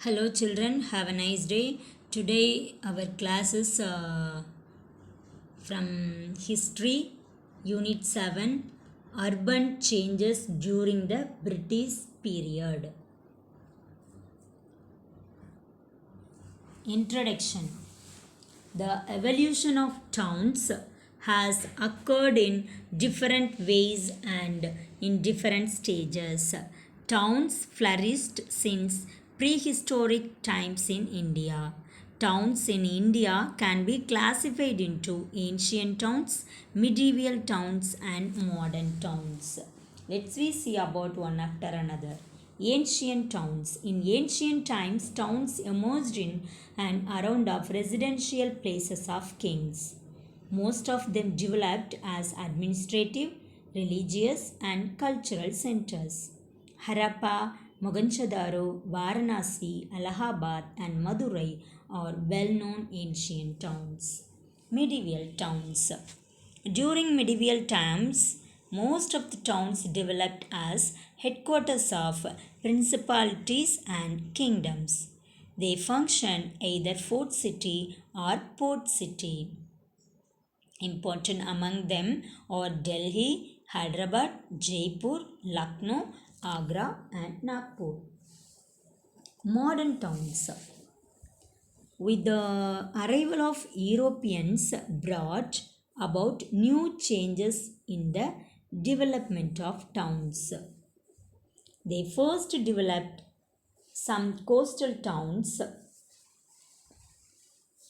Hello, children. Have a nice day. Today, our class is from History, Unit 7 Urban Changes During the British Period. Introduction. The evolution of towns has occurred in different ways and in different stages. Towns flourished since prehistoric times in India. Towns in India can be classified into ancient towns, medieval towns, and modern towns. Let's we see about one after another. Ancient towns. In ancient times, towns emerged in and around of residential places of kings. Most of them developed as administrative, religious, and cultural centers. Harappa, Mohenjo-daro, Varanasi, Allahabad, and Madurai are well-known ancient towns. Medieval towns. During medieval times, most of the towns developed as headquarters of principalities and kingdoms. They function either fort city or port city. Important among them are Delhi, Hyderabad, Jaipur, Lucknow, Agra, and Nagpur. Modern towns. With the arrival of Europeans brought about new changes in the development of towns. They first developed some coastal towns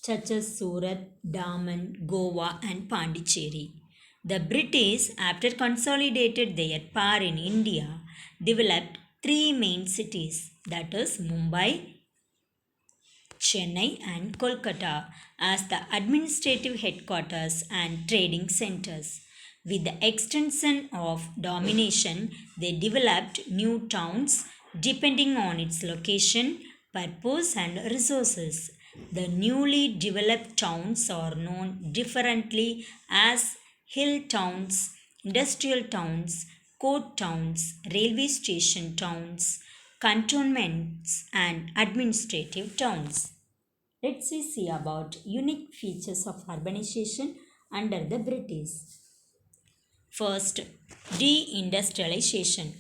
such as Surat, Daman, Goa, and Pondicherry. The British, after consolidated their power in India, developed three main cities, that is Mumbai, Chennai, and Kolkata, as the administrative headquarters and trading centers. With the extension of domination, they developed new towns depending on its location, purpose, and resources. The newly developed towns are known differently as hill towns, industrial towns, court towns, railway station towns, cantonments, and administrative towns. Let's see about unique features of urbanization under the British. First, deindustrialization.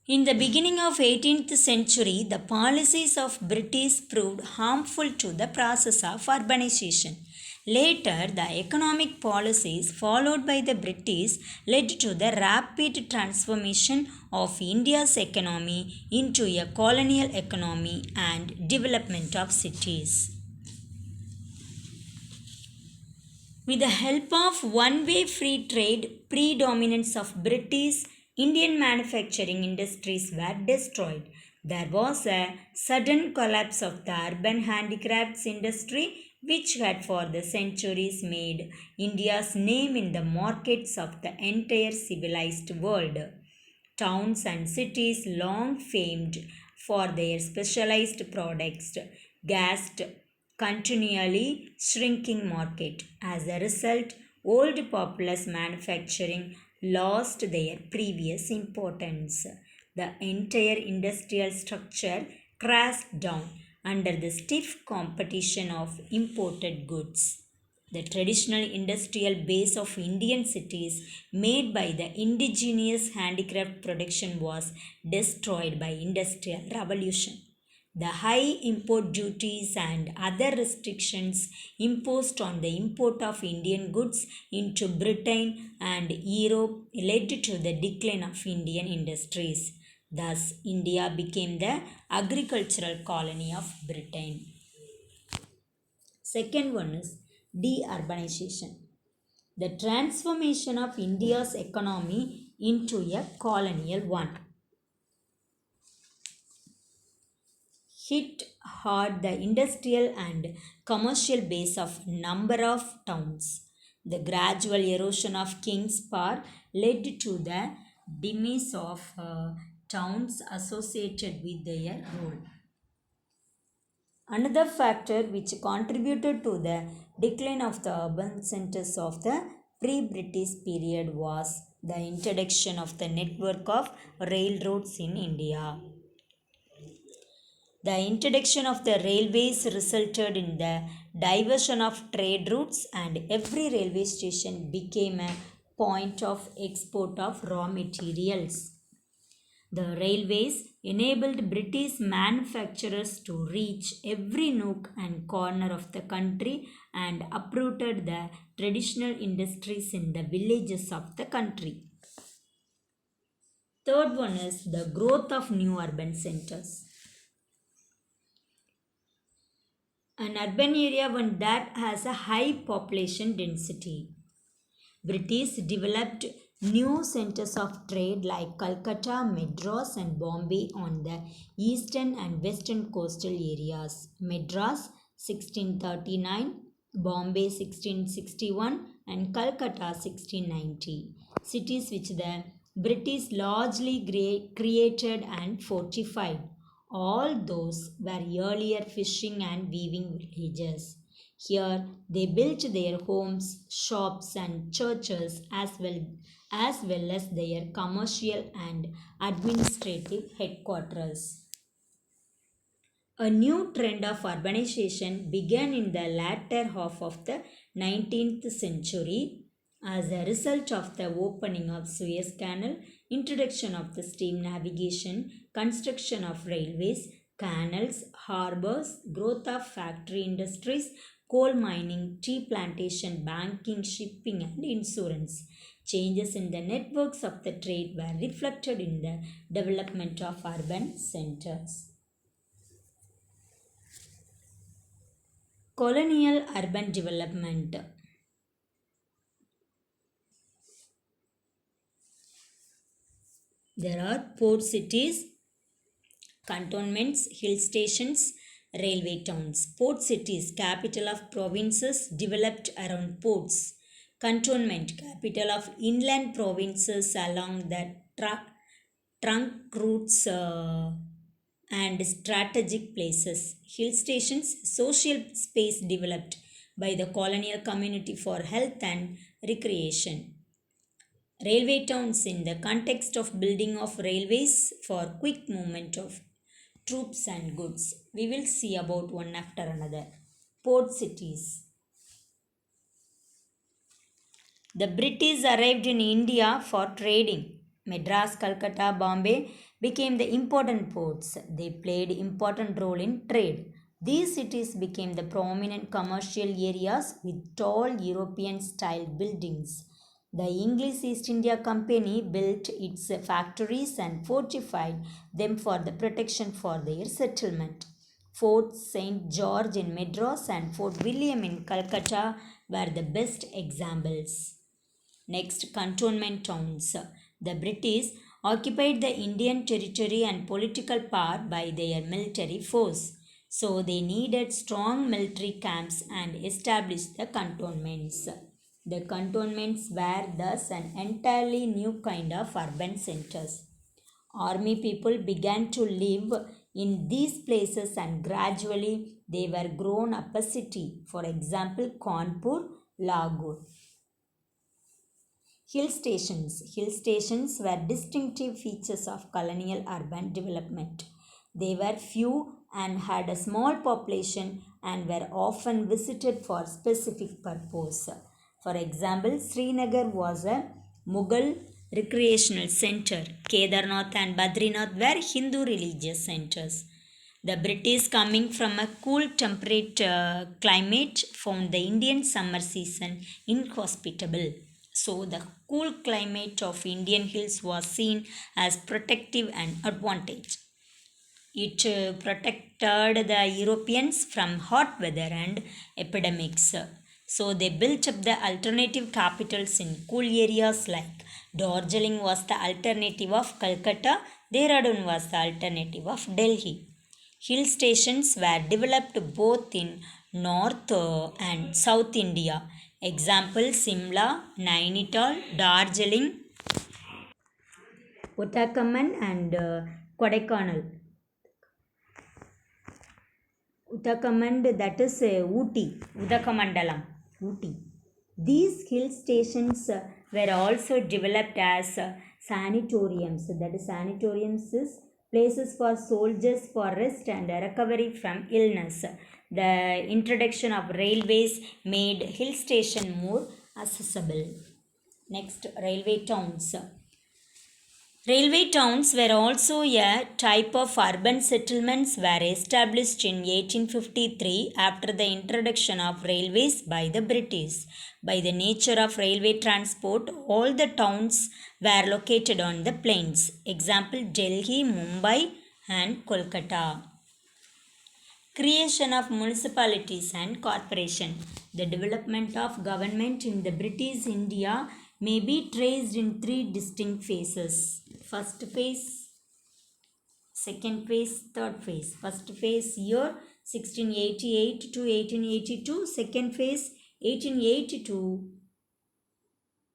In the beginning of 18th century, the policies of British proved harmful to the process of urbanization. Later, the economic policies followed by the British led to the rapid transformation of India's economy into a colonial economy and development of cities. With the help of one-way free trade, predominance of British Indian manufacturing industries were destroyed. There was a sudden collapse of the urban handicrafts industry, which had for the centuries made India's name in the markets of the entire civilized world. Towns and cities, long famed for their specialized products, gasped continually shrinking market. As a result, old populous manufacturing lost their previous importance. The entire industrial structure crashed down under the stiff competition of imported goods. The traditional industrial base of Indian cities made by the indigenous handicraft production was destroyed by industrial revolution. The high import duties and other restrictions imposed on the import of Indian goods into Britain and Europe led to the decline of Indian industries. Thus, India became the agricultural colony of Britain. Second one is deurbanization. The transformation of India's economy into a colonial one hit hard the industrial and commercial base of number of towns. The gradual erosion of king's power led to the demise of towns associated with their rule. Another factor which contributed to the decline of the urban centers of the pre-British period was the introduction of the network of railroads in India. The introduction of the railways resulted in the diversion of trade routes, and every railway station became a point of export of raw materials. The railways enabled British manufacturers to reach every nook and corner of the country and uprooted the traditional industries in the villages of the country. Third one is the growth of new urban centers. An urban area one that has a high population density. British developed new centers of trade like Calcutta, Madras, and Bombay on the eastern and western coastal areas. Madras 1639, Bombay 1661, and Calcutta 1690. Cities which the British largely created and fortified. All those were earlier fishing and weaving villages. Here they built their homes, shops, and churches as well as their commercial and administrative headquarters. A new trend of urbanization began in the latter half of the 19th century as a result of the opening of Suez Canal, introduction of the steam navigation, construction of railways, canals, harbors, growth of factory industries, coal mining, tea plantation, banking, shipping, and insurance. Changes in the networks of the trade were reflected in the development of urban centers. Colonial urban development. There are port cities, cantonments, hill stations, railway towns. Port cities, capital of provinces developed around ports. Cantonment, capital of inland provinces along the trunk routes and strategic places. Hill stations, social space developed by the colonial community for health and recreation. Railway towns in the context of building of railways for quick movement of troops and goods. We will see about one after another. Port cities. The British arrived in India for trading. Madras, Calcutta, Bombay became the important ports. They played important role in trade. These cities became the prominent commercial areas with tall European style buildings. The English East India Company built its factories and fortified them for the protection for their settlement. Fort St. George in Madras and Fort William in Calcutta were the best examples. Next, cantonment towns. The British occupied the Indian territory and political power by their military force. So they needed strong military camps and established the cantonments. The cantonments were thus an entirely new kind of urban centers. Army people began to live in these places and gradually they were grown up a city. For example, Kanpur, Lahore. Hill stations. Hill stations were distinctive features of colonial urban development. They were few and had a small population and were often visited for specific purpose. For example, Srinagar was a Mughal recreational center. Kedarnath and Badrinath were Hindu religious centers. The British, coming from a cool temperate climate, found the Indian summer season inhospitable. So, the cool climate of Indian hills was seen as protective and advantage. It protected the Europeans from hot weather and epidemics. So they built up the alternative capitals in cool areas like Darjeeling was the alternative of Calcutta, Dehradun was the alternative of Delhi. Hill stations were developed both in North and South India. Example Simla, Nainital, Darjeeling, Uttarakhand and Kodaikanal. Uttarakhand, that is Ooty, Uttaramandalam, Ooty. These hill stations were also developed as sanatoriums. That is, sanatoriums is places for soldiers for rest and recovery from illness. The introduction of railways made hill station more accessible. Next, railway towns. Railway towns were also a type of urban settlements were established in 1853 after the introduction of railways by the British. By the nature of railway transport, all the towns were located on the plains. Example Delhi, Mumbai and Kolkata. Creation of municipalities and corporation. The development of government in the British India may be traced in three distinct phases. First phase, second phase, third phase. First phase year 1688 to 1882. Second phase 1880 to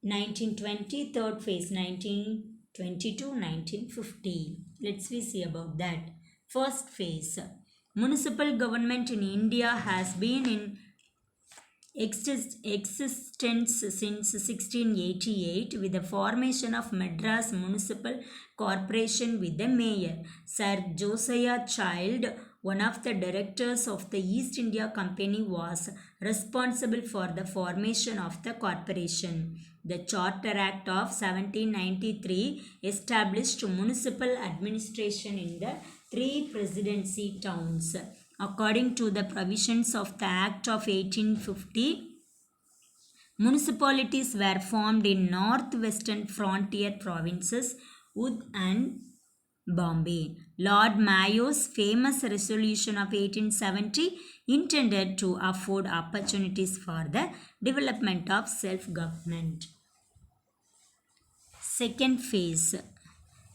1920. Third phase 1920 to 1950. Let's see about that. First phase. Municipal government in India has been in existence since 1688 with the formation of Madras Municipal Corporation with the mayor. Sir Josiah Child, one of the directors of the East India Company, was responsible for the formation of the corporation. The Charter Act of 1793 established municipal administration in the three presidency towns. According to the provisions of the Act of 1850, municipalities were formed in northwestern frontier provinces, Oudh and Bombay. Lord Mayo's famous resolution of 1870 intended to afford opportunities for the development of self-government. Second phase.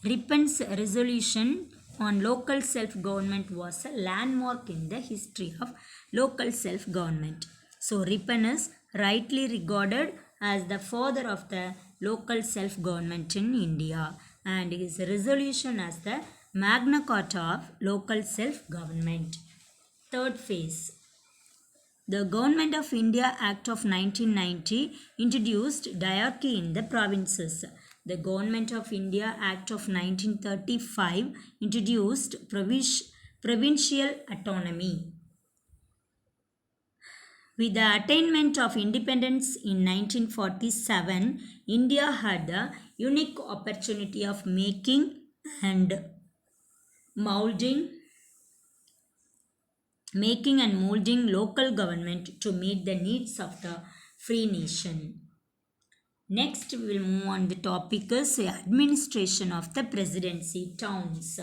Ripon's resolution on local self-government was a landmark in the history of local self-government. So Ripon is rightly regarded as the father of the local self-government in India, and his resolution as the Magna Carta of local self-government. Third phase. The Government of India Act of 1990 introduced diarchy in the provinces. The Government of India Act of 1935 introduced provincial autonomy. With the attainment of independence in 1947, India had the unique opportunity of making and molding local government to meet the needs of the free nation. Next, we will move on. The topic is administration of the presidency towns.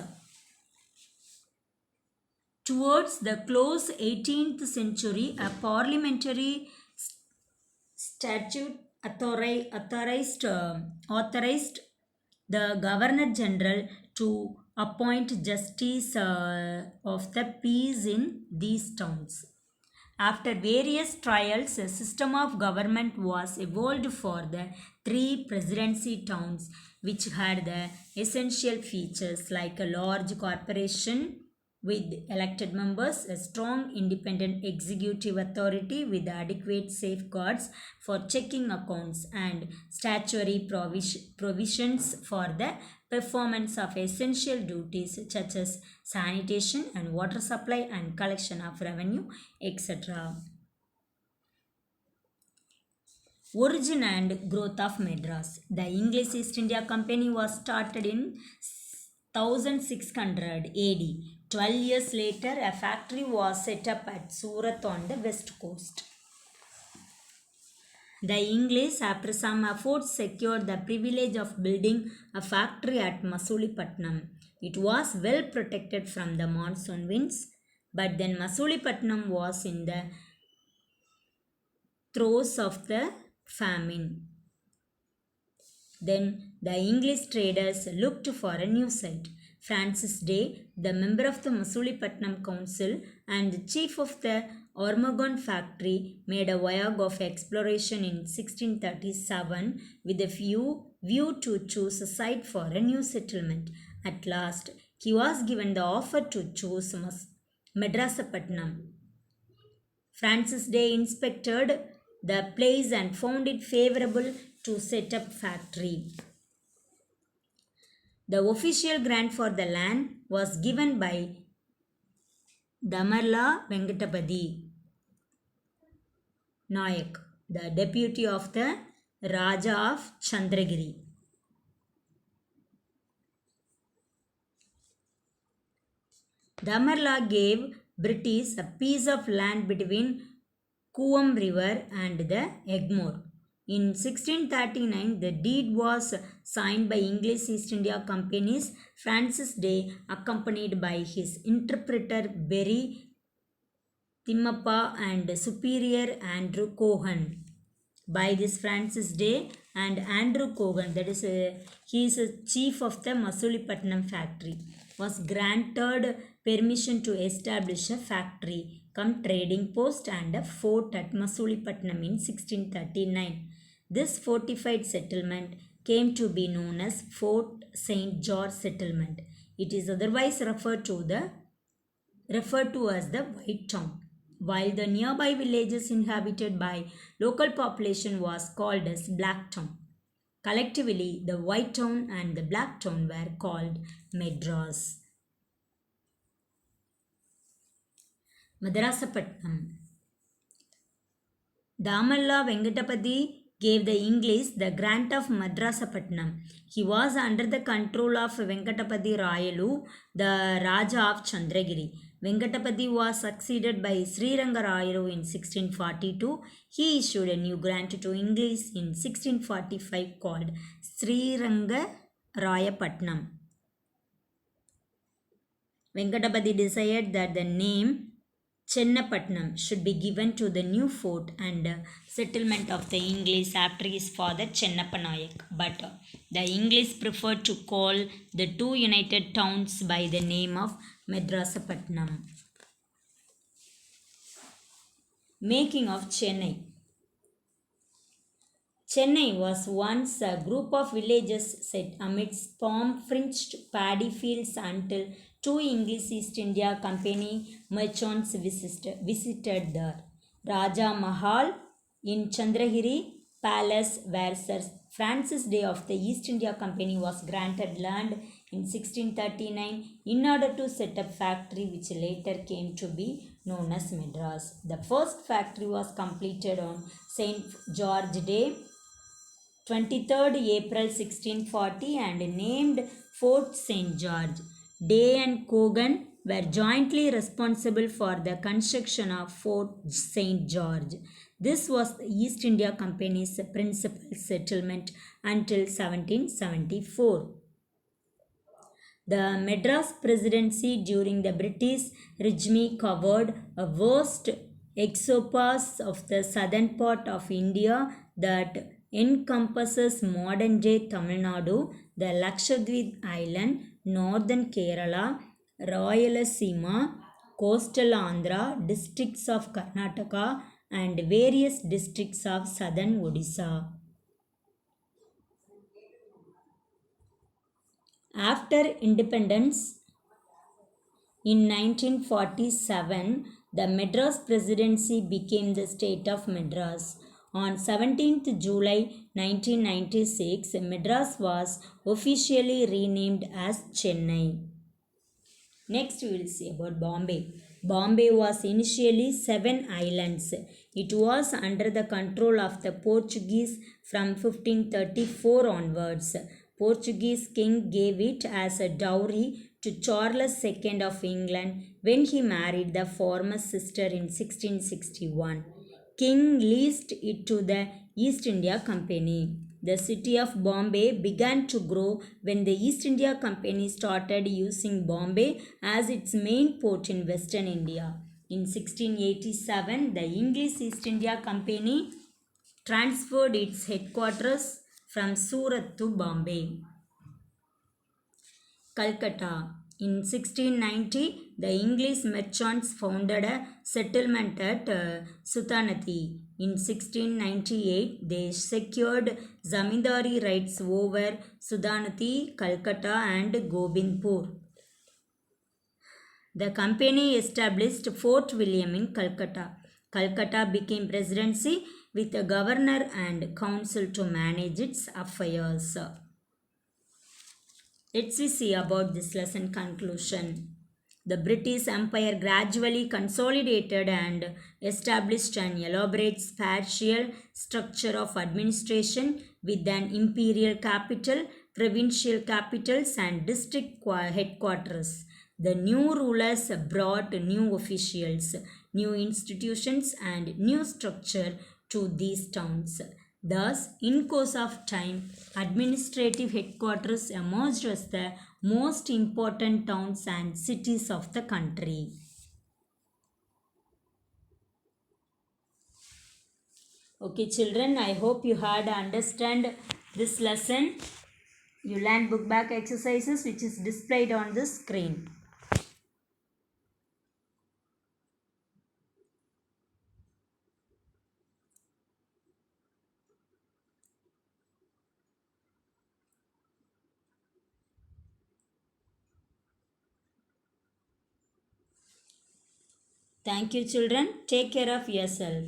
Towards the close 18th century, a parliamentary statute authorized the Governor General to appoint justice of the peace in these towns. After various trials, a system of government was evolved for the three presidency towns, which had the essential features like a large corporation with elected members, a strong independent executive authority with adequate safeguards for checking accounts, and statutory provisions for the performance of essential duties such as sanitation and water supply and collection of revenue, etc. Origin and growth of Madras. The English East India Company was started in 1600 AD. 12 years later, a factory was set up at Surat on the west coast. The English, after some efforts, secured the privilege of building a factory at Masulipattnam. It was well protected from the monsoon winds, but then Masulipattnam was in the throes of the famine. Then the English traders looked for a new site. Francis Day, the member of the Masulipattnam Council and the chief of the Ormogon factory, made a voyage of exploration in 1637 with a view to choose a site for a new settlement. At last, he was given the offer to choose Madrasapatnam. Francis Day inspected the place and found it favorable to set up factory. The official grant for the land was given by Damarla Venkatapati Nayak, the deputy of the Raja of Chandragiri. Damarla gave British a piece of land between Kuam River and the Egmore. In 1639, the deed was signed by English East India Company's Francis Day, accompanied by his interpreter Berry Timmappa and superior Andrew Cohen. By this Francis Day and Andrew Cohen, that is, he is a chief of the Masulipatnam factory, was granted permission to establish a factory, come trading post and a fort at Masulipatnam in 1639. This fortified settlement came to be known as Fort St. George Settlement. It is otherwise referred to as the White Town, while the nearby villages inhabited by local population was called as Black Town. Collectively, the White Town and the Black Town were called Madras. Madrasapatnam. Damarla Venkatapati gave the English the grant of Madrasapatnam. He was under the control of Venkatapati Rayalu, the Raja of Chandragiri. Venkatapati was succeeded by Sriranga Rayalu in 1642. He issued a new grant to English in 1645 called Sriranga Rayapatnam. Venkatapati decided that the name Chennapatnam should be given to the new fort and settlement of the English after his father Chennappa Nayak. But the English preferred to call the two united towns by the name of Madrasapatnam. Making of Chennai. Chennai was once a group of villages set amidst palm-fringed paddy fields until two English East India Company merchants visited there. Raja Mahal in Chandragiri Palace, where Sir Francis Day of the East India Company was granted land in 1639 in order to set up factory which later came to be known as Madras. The first factory was completed on St. George Day, 23rd April 1640, and named Fort St. George. Day and Cogan were jointly responsible for the construction of Fort St. George. This was the East India Company's principal settlement until 1774. The Madras Presidency during the British regime covered a vast expanse of the southern part of India that encompasses modern-day Tamil Nadu, the Lakshadweep Island, northern Kerala, Rayalaseema, coastal Andhra, districts of Karnataka, and various districts of southern Odisha. After independence in 1947, the Madras Presidency became the state of Madras. On 17th July 1996, Madras was officially renamed as Chennai. Next, we will see about Bombay. Bombay was initially 7 islands. It was under the control of the Portuguese from 1534 onwards. Portuguese king gave it as a dowry to Charles II of England when he married the former sister in 1661. King leased it to the East India Company. The city of Bombay began to grow when the East India Company started using Bombay as its main port in Western India. In 1687, the English East India Company transferred its headquarters from Surat to Bombay. Calcutta. In 1690, the English merchants founded a settlement at Sultanati. In 1698, they secured zamindari rights over Sultanati, Calcutta and Gobindpur. The company established Fort William in Calcutta. Calcutta became presidency with a governor and council to manage its affairs. Let's see about this lesson conclusion. The British Empire gradually consolidated and established an elaborate spatial structure of administration with an imperial capital, provincial capitals, and district headquarters. The new rulers brought new officials, new institutions, and new structure to these towns. Thus, in course of time, administrative headquarters emerged as the most important towns and cities of the country. Okay, children, I hope you had understand this lesson. You learned book back exercises which is displayed on the screen. Thank you, children. Take care of yourself.